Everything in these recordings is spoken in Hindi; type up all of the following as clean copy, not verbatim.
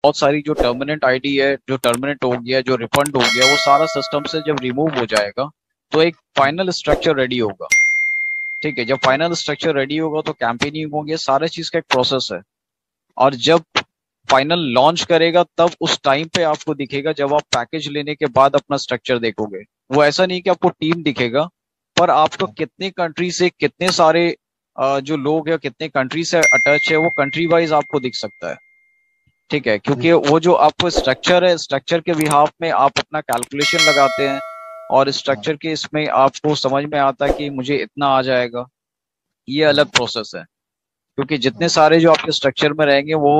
बहुत सारी जो टर्मिनेंट आईडी है, जो टर्मिनेट हो गया, जो रिफंड हो गया, वो सारा सिस्टम से जब रिमूव हो जाएगा तो एक फाइनल स्ट्रक्चर रेडी होगा। ठीक है, जब फाइनल स्ट्रक्चर रेडी होगा तो कैंपेनिंग होगी, सारे चीज का एक प्रोसेस है। और जब फाइनल लॉन्च करेगा तब उस टाइम पे आपको दिखेगा, जब आप पैकेज लेने के बाद अपना स्ट्रक्चर देखोगे। वो ऐसा नहीं कि आपको टीम दिखेगा, पर आपको कितने कंट्री से कितने सारे जो लोग हैं, कितने कंट्री से अटैच है, वो कंट्री वाइज आपको दिख सकता है। ठीक है, क्योंकि वो जो आपको स्ट्रक्चर है, स्ट्रक्चर के बिहाफ में आप अपना कैलकुलेशन लगाते हैं, और स्ट्रक्चर के इसमें आपको समझ में आता है कि मुझे इतना आ जाएगा। ये अलग प्रोसेस है, क्योंकि जितने सारे जो आपके स्ट्रक्चर में रहेंगे वो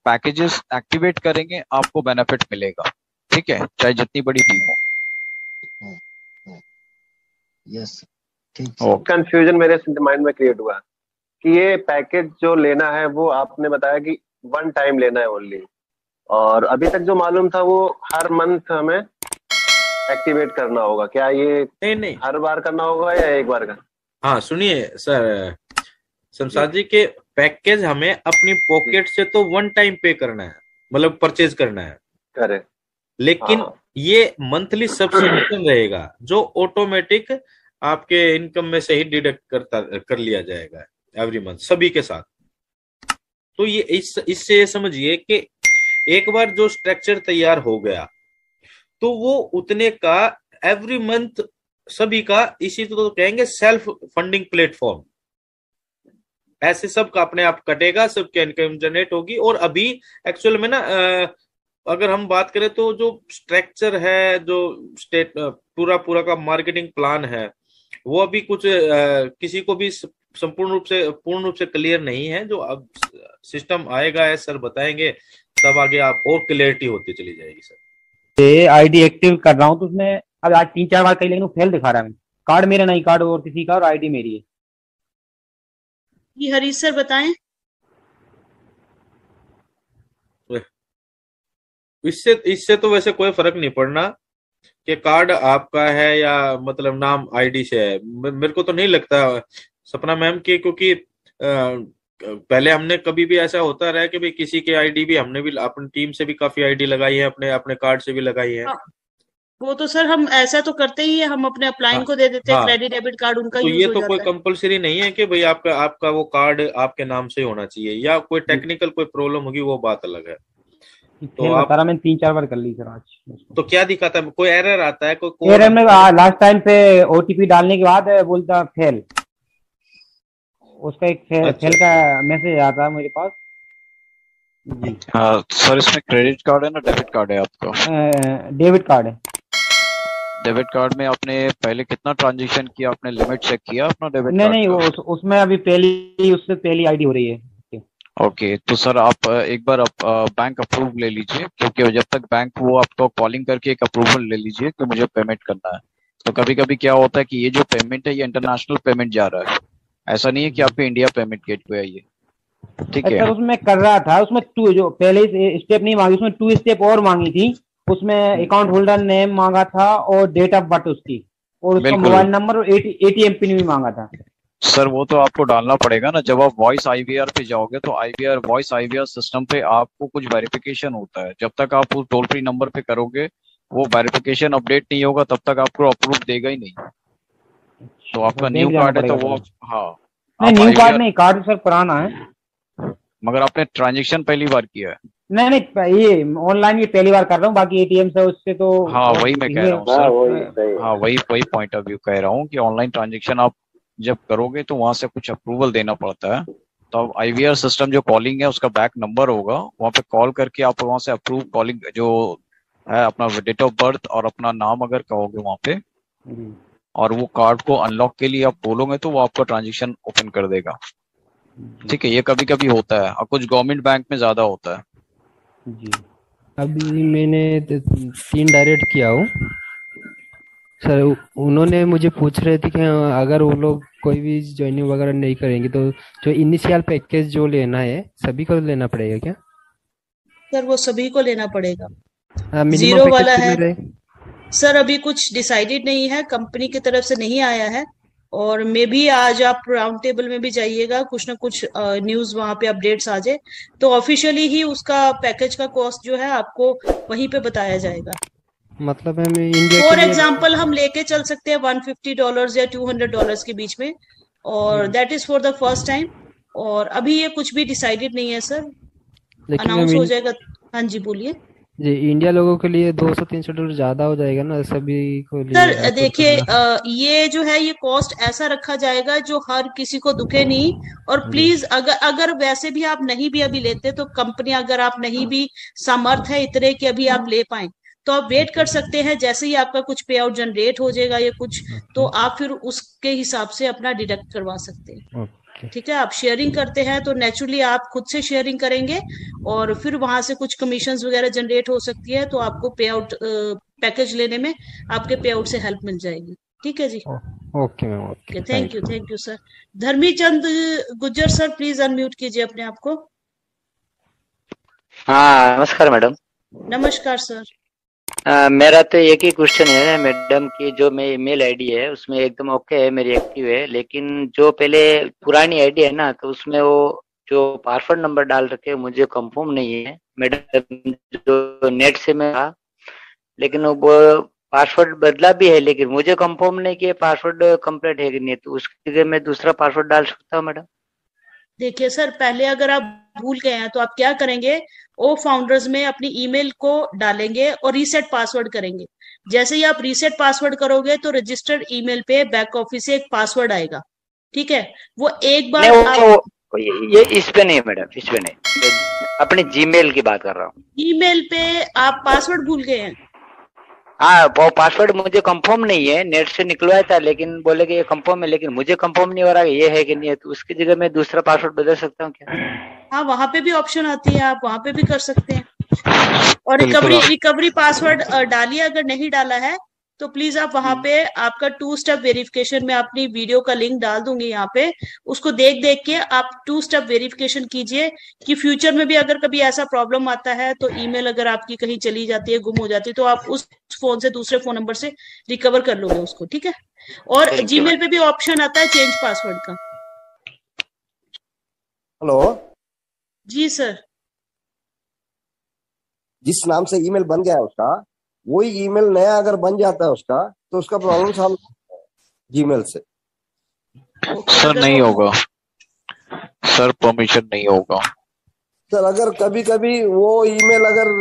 पैकेजेस एक्टिवेट करेंगे, आपको बेनिफिट मिलेगा। ठीक है, चाहे जितनी बड़ी टीम हो। यस, ठीक। कंफ्यूजन मेरे माइंड में क्रिएट हुआ कि ये पैकेज जो लेना है वो आपने बताया कि वन टाइम लेना है ओनली, और अभी तक जो मालूम था वो हर मंथ हमें एक्टिवेट करना होगा। क्या ये नहीं हर बार करना होगा या एक बार का? हाँ सुनिए सर, शमशाद जी के पैकेज हमें अपनी पॉकेट से तो वन टाइम पे करना है, मतलब परचेज करना है, करेक्ट। लेकिन ये मंथली सब्सक्रिप्शन रहेगा जो ऑटोमेटिक आपके इनकम में से ही डिडक्ट कर लिया जाएगा एवरी मंथ सभी के साथ। तो ये इससे ये समझिए कि एक बार जो स्ट्रक्चर तैयार हो गया तो वो उतने का एवरी मंथ सभी का, इसी तो कहेंगे सेल्फ फंडिंग प्लेटफॉर्म, ऐसे सबका अपने आप कटेगा, सबके इनकम जनरेट होगी। और अभी एक्चुअल में ना अगर हम बात करें तो जो स्ट्रक्चर है, जो स्टेट पूरा का मार्केटिंग प्लान है, वो अभी कुछ किसी को भी पूर्ण रूप से क्लियर नहीं है। जो अब सिस्टम आएगा है सर बताएंगे, तब आगे आप और क्लियरिटी होती चली जाएगी सर। आईडी एक्टिव कर रहा हूँ तो उसमें अब आज 3-4 बार कई, लेकिन फेल दिखा रहा है। कार्ड मेरा नहीं, कार्ड और किसी का, और आईडी मेरी है। ये हरीश सर बताएं। इससे तो वैसे कोई फर्क नहीं पड़ना कि कार्ड आपका है या मतलब नाम आईडी से है। मेरे को तो नहीं लगता सपना मैम की, क्योंकि पहले हमने कभी भी ऐसा होता रहा कि भाई किसी के आईडी भी, हमने भी अपनी टीम से भी काफी आईडी लगाई है, अपने अपने कार्ड से भी लगाई है। वो तो सर हम ऐसा तो करते ही है, हम अपने अपलाइन को दे देते हैं क्रेडिट डेबिट कार्ड, उनका तो यूज ये हो तो जाता कोई है। कंपलसरी नहीं है कि भाई आपका वो कार्ड आपके नाम से होना चाहिए, या कोई टेक्निकल कोई प्रॉब्लम होगी वो बात अलग है। तो आप मैंने 3-4 बार कर ली सर आज। तो क्या दिखाता है? कोई एरर आता है? कोई एरर में लास्ट टाइम पे ओटीपी डालने के बाद बोलता फेल, उसका एक फेल का मैसेज आता है मेरे पास जी। सर इसमें क्रेडिट कार्ड है ना डेबिट कार्ड है आपका? डेबिट कार्ड है। डेबिट कार्ड में आपने पहले कितना ट्रांजैक्शन किया, आपने लिमिट चेक किया अपना डेबिट कार्ड? नहीं उसमें अभी उससे पहली आईडी हो रही है। ओके, तो सर आप एक बार बैंक अप्रूव ले लीजिए, क्योंकि जब तक बैंक वो आपको कॉलिंग करके एक अप्रूवल ले लीजिए कि मुझे पेमेंट करना है। तो कभी कभी क्या होता है कि ये जो पेमेंट है ये इंटरनेशनल पेमेंट जा रहा है, ऐसा नहीं है कि आपके इंडिया पेमेंट गेटवे है ये। ठीक है सर, उसमें कर रहा था, उसमें जो पहले स्टेप नहीं मांगी, उसमें 2 स्टेप और मांगी थी। उसमें अकाउंट होल्डर नेम मांगा था और डेट ऑफ बर्थ उसकी, और उसका मोबाइल नंबर और एटीएम पिन भी मांगा था। सर वो तो आपको डालना पड़ेगा ना, जब आप वॉइस आईवीआर पे जाओगे तो वॉइस आईवीआर सिस्टम पे आपको कुछ वेरिफिकेशन होता है। जब तक आप टोल फ्री नंबर पे करोगे वो वेरिफिकेशन अपडेट नहीं होगा, तब तक आपको अप्रूव देगा ही नहीं। तो आपका न्यू कार्ड है तो वो, हाँ नहीं न्यू कार्ड नहीं, कार्ड सर पुराना है, मगर आपने ट्रांजेक्शन पहली बार किया है? नहीं ये ऑनलाइन ये पहली बार कर रहा हूँ, बाकी एटीएम से उससे तो। हाँ वही मैं कह रहा हूँ सर, हाँ वही पॉइंट ऑफ व्यू कह रहा हूँ कि ऑनलाइन ट्रांजेक्शन आप जब करोगे तो वहां से कुछ अप्रूवल देना पड़ता है। तो आईवीआर सिस्टम जो कॉलिंग है उसका बैक नंबर होगा, वहां पे कॉल करके आप वहां से अप्रूव कॉलिंग जो है अपना डेट ऑफ बर्थ और अपना नाम अगर कहोगे वहां पे, और वो कार्ड को अनलॉक के लिए आप बोलोगे तो वो आपका ट्रांजेक्शन ओपन कर देगा। ठीक है, ये कभी कभी होता है और कुछ गवर्नमेंट बैंक में ज्यादा होता है जी। अभी मैंने 3 डायरेक्ट किया हूँ सर, उन्होंने मुझे पूछ रहे थे कि अगर वो लोग कोई भी ज्वाइनिंग वगैरह नहीं करेंगे तो जो इनिशियल पैकेज जो लेना है सभी को लेना पड़ेगा क्या? सर वो सभी को लेना पड़ेगा। जीरो वाला है सर, अभी कुछ डिसाइडेड नहीं है, कंपनी की तरफ से नहीं आया है, और मे भी आज आप राउंड टेबल में भी जाइएगा, कुछ ना कुछ न्यूज वहां पे अपडेट्स आ जाए तो ऑफिशियली ही उसका पैकेज का कॉस्ट जो है आपको वहीं पे बताया जाएगा। मतलब हम इंडिया फॉर के लिए एग्जाम्पल हम लेके चल सकते हैं $150 या $200 के बीच में, और that is for the first time. और अभी ये कुछ भी डिसाइडेड नहीं है सर, लेकिन अनाउंस हो जाएगा। हाँ जी बोलिए जी इंडिया लोगों के लिए $200-300 ज्यादा हो जाएगा ना सभी को लिए सर। अफोर्ड देखिए करना। ये जो है ये कॉस्ट ऐसा रखा जाएगा जो हर किसी को दुखे नहीं। और जी प्लीज अगर अगर वैसे भी आप नहीं भी अभी लेते तो कंपनी, अगर आप नहीं भी समर्थ है इतने कि अभी आप ले पाए, तो आप वेट कर सकते हैं। जैसे ही आपका कुछ पे आउट जनरेट हो जाएगा या कुछ, तो आप फिर उसके हिसाब से अपना डिडक्ट करवा सकते हैं। ओके ठीक है, आप शेयरिंग करते हैं तो नेचुरली आप खुद से शेयरिंग करेंगे और फिर वहां से कुछ कमीशंस वगैरह जनरेट हो सकती है, तो आपको पे आउट पैकेज लेने में आपके पे आउट से हेल्प मिल जाएगी। ठीक है जी, okay ma'am okay thank you sir. Dharmi Chand Gujjar sir, please unmute कीजिए अपने आप को। हाँ नमस्कार मैडम। नमस्कार सर। मेरा तो एक ही क्वेश्चन है मैडम की, जो मेरी ईमेल आईडी है उसमें एकदम ओके है, मेरी एक्टिव है, लेकिन जो पहले पुरानी आईडी है ना, तो उसमें वो जो पासवर्ड नंबर डाल रखे मुझे कंफर्म नहीं है मैडम। जो नेट से मैं था, लेकिन वो पासवर्ड बदला भी है, लेकिन मुझे कंफर्म नहीं कि पासवर्ड कंप्लीट है कि नहीं, तो उसकी जगह मैं दूसरा पासवर्ड डाल सकता हूँ मैडम? देखिए सर, पहले अगर आप भूल गए हैं तो आप क्या करेंगे, ओ फाउंडर्स में अपनी ईमेल को डालेंगे और रीसेट पासवर्ड करेंगे। जैसे ही आप रीसेट पासवर्ड करोगे तो रजिस्टर्ड ईमेल पे बैक ऑफिस से एक पासवर्ड आएगा। ठीक है, वो एक बार नहीं आप ये इस पे नहीं मैडम, इस पे नहीं, अपने जीमेल की बात कर रहा हूँ। ईमेल पे आप पासवर्ड भूल गए हैं। हाँ वो पासवर्ड मुझे कंफर्म नहीं है, नेट से निकलवाया था, लेकिन बोले कि ये कंफर्म है, लेकिन मुझे कंफर्म नहीं हो रहा ये है कि नहीं है, तो उसकी जगह मैं दूसरा पासवर्ड बदल सकता हूँ क्या? हाँ, वहां पे भी ऑप्शन आती है, आप वहां पे भी कर सकते हैं। और बिल्कुल रिकवरी पासवर्ड डालिए। अगर नहीं डाला है तो प्लीज आप वहां पे आपका 2 स्टेप वेरिफिकेशन में अपनी वीडियो का लिंक डाल दूंगी यहाँ पे, उसको देख देख के आप 2 स्टेप वेरिफिकेशन कीजिए कि फ्यूचर में भी अगर कभी ऐसा प्रॉब्लम आता है तो ईमेल अगर आपकी कहीं चली जाती है, गुम हो जाती है, तो आप उस फोन से दूसरे फोन नंबर से रिकवर कर लोगे उसको। ठीक है, और Thank you, जीमेल पे भी ऑप्शन आता है चेंज पासवर्ड का। हेलो, जी सर। जिस नाम से ईमेल बन गया है उसका, वही ईमेल नया अगर बन जाता है उसका, तो उसका प्रॉब्लम सॉल्व जीमेल से। सर नहीं होगा सर, परमिशन नहीं होगा सर अगर कभी कभी वो ईमेल अगर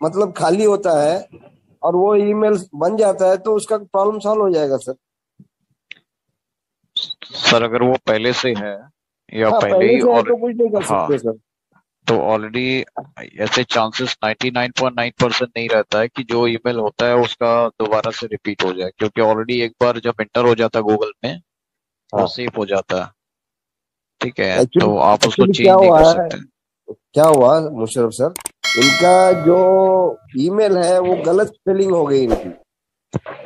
मतलब खाली होता है और वो ईमेल बन जाता है तो उसका प्रॉब्लम सॉल्व हो जाएगा सर। सर अगर वो पहले से है या हाँ पहले पहले ही से है और तो कुछ नहीं कर हाँ, सकते सर। तो ऑलरेडी ऐसे चांसेस 99.9% नहीं रहता है कि जो ईमेल होता है उसका दोबारा से रिपीट हो जाए, क्योंकि ऑलरेडी एक बार जब एंटर हो जाता है गूगल में वो हाँ सेव हो जाता है। ठीक है, एक्चुअली तो आप उसको एक्चुअली चेंज क्या नहीं हुआ कर है, सकते। क्या हुआ मुशर्रफ सर, इनका जो ईमेल है वो गलत स्पेलिंग हो गई इनकी।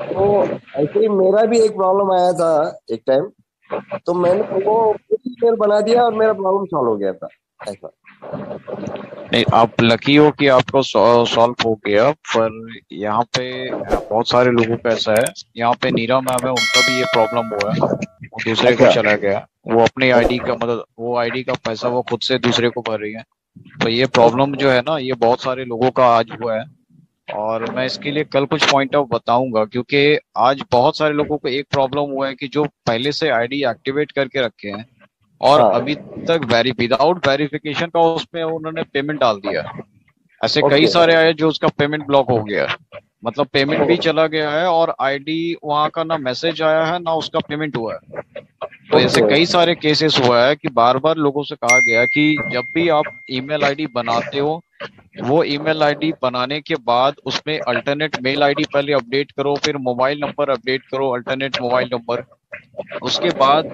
तो ऐसे ही मेरा भी एक प्रॉब्लम आया था एक टाइम, तो मैंने वो ईमेल बना दिया और मेरा प्रॉब्लम सॉल्व हो गया था ऐसा। नहीं, आप लकी हो कि आपको सॉल्व हो गया, पर यहाँ पे बहुत सारे लोगों का ऐसा है। यहाँ पे नीरा मैम है, उनका भी ये प्रॉब्लम हुआ है, वो दूसरे को चला गया, वो अपने आईडी का मतलब वो आईडी का पैसा वो खुद से दूसरे को भर रही है। तो ये प्रॉब्लम जो है ना, ये बहुत सारे लोगों का आज हुआ है, और मैं इसके लिए कल कुछ पॉइंट आउट बताऊंगा, क्योंकि आज बहुत सारे लोगों को एक प्रॉब्लम हुआ है कि जो पहले से आईडी एक्टिवेट करके रखे हैं और हाँ अभी तक विदाउट वेरिफिकेशन का उसमें उन्होंने पेमेंट डाल दिया। ऐसे कई ओके सारे आए जो उसका पेमेंट ब्लॉक हो गया, मतलब पेमेंट भी चला गया है और आईडी वहां का ना मैसेज आया है ना उसका पेमेंट हुआ है। तो ऐसे ओके कई सारे केसेस हुआ है कि बार बार लोगों से कहा गया कि जब भी आप ईमेल आईडी बनाते हो, वो ईमेल आईडी बनाने के बाद उसमें अल्टरनेट मेल आईडी पहले अपडेट करो, फिर मोबाइल नंबर अपडेट करो, अल्टरनेट मोबाइल नंबर। उसके बाद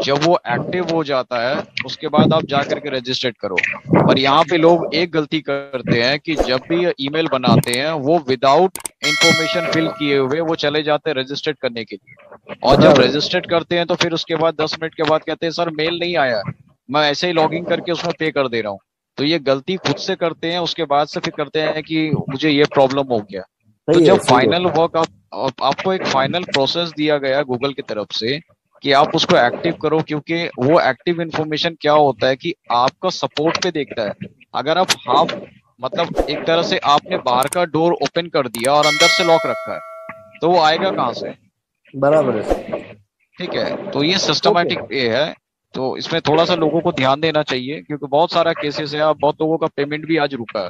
जब वो एक्टिव हो जाता है उसके बाद आप जा करके रजिस्टर्ड करो। पर यहाँ पे लोग एक गलती करते हैं कि जब भी ईमेल बनाते हैं वो विदाउट इंफॉर्मेशन फिल किए हुए वो चले जाते हैं रजिस्टर्ड करने के लिए, और जब रजिस्टर्ड करते हैं तो फिर उसके बाद 10 मिनट के बाद कहते हैं सर मेल नहीं आया, मैं ऐसे ही लॉगिन करके उसमें पे कर दे रहा हूँ। तो ये गलती खुद से करते हैं, उसके बाद से फिर करते हैं कि मुझे ये प्रॉब्लम हो गया। तो सही है जब सही है। फाइनल वर्क आपको एक फाइनल प्रोसेस दिया गया गूगल की तरफ से कि आप उसको एक्टिव करो, क्योंकि वो एक्टिव इंफॉर्मेशन क्या होता है कि आपका सपोर्ट पे देखता है। अगर आप हाफ मतलब एक तरह से आपने बाहर का डोर ओपन कर दिया और अंदर से लॉक रखा है तो वो आएगा कहाँ से? बराबर है सर। ठीक है, तो ये ओके सिस्टमेटिक वे है। तो इसमें थोड़ा सा लोगों को ध्यान देना चाहिए, क्योंकि बहुत सारा केसेस है, बहुत लोगों का पेमेंट भी आज रुका है।